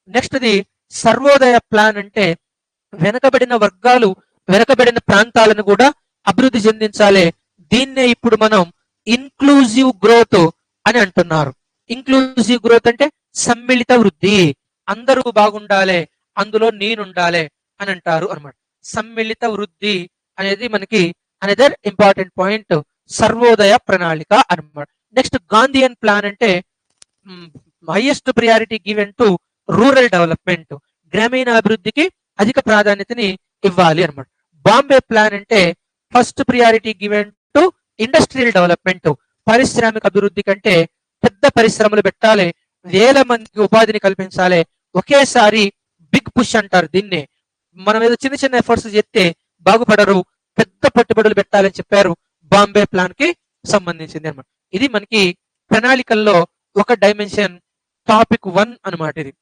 Next the Sarvodaya plan అంటే వెనకబడిన వర్గాలు, వెనకబడిన ప్రాంతాలను కూడా అభివృద్ధి చెందించాలి. దీన్నే ఇప్పుడు మనం ఇన్క్లూజివ్ గ్రోత్ అని అంటున్నారు. ఇంక్లూజివ్ గ్రోత్ అంటే సమ్మిళిత వృద్ధి, అందరూ బాగుండాలి, అందులో నేనుండాలి అని అంటారు అనమాట. సమ్మిళిత వృద్ధి అనేది మనకి అనదర్ ఇంపార్టెంట్ పాయింట్, సర్వోదయ ప్రణాళిక అనమాట. నెక్స్ట్ గాంధీయన్ ప్లాన్ అంటే highest priority given to rural development, గ్రామీణ అభివృద్ధికి అధిక ప్రాధాన్యతని ఇవ్వాలి అనమాట. బాంబే ప్లాన్ అంటే first priority given to industrial development, పారిశ్రామిక అభివృద్ధి కంటే పెద్ద పరిశ్రమలు పెట్టాలి, వేల మందికి ఉపాధిని కల్పించాలి, ఒకేసారి బిగ్ పుష్ అంటారు దీన్నే. మనం ఏదో చిన్న చిన్న ఎఫర్ట్స్ చేస్తే బాగుపడరు, పెద్ద పెట్టుబడులు పెట్టాలని చెప్పారు. బాంబే ప్లాన్ కి సంబంధించింది అనమాట. ఇది మనకి ప్రణాళికల్లో ఒక డైమెన్షన్, టాపిక్ 1 అనమాట ఇది.